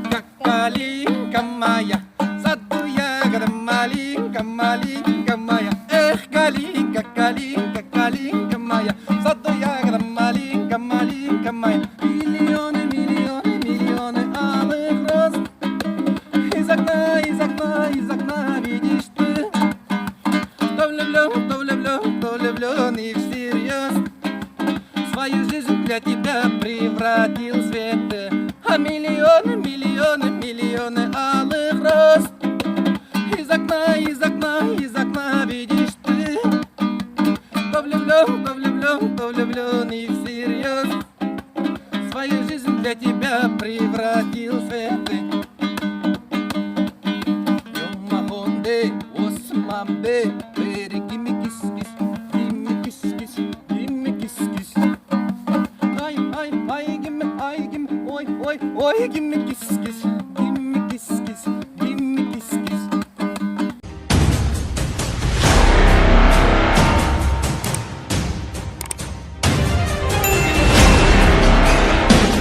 Какалинка моя, саду ягода малинка, малинка моя. Эх, калинка, калинка, калинка моя, саду ягода малинка, малинка моя. Миллионы, миллионы, миллионы алых роз. Из окна, из окна, из окна видишь ты. Кто влюблен и всерьез свою жизнь для тебя превратил в свет. А миллионы, миллионы, миллионы алых роз. Из окна, из окна, из окна видишь ты. Кто влюблен и всерьез свою жизнь для тебя превратил в свет. Йомахонде, осмамде, бери, gimme kiss, kiss, gimme kiss, kiss, gimme kiss, kiss. Ay, gimme, ой, ой, ой, gimme kiss, kiss, gimme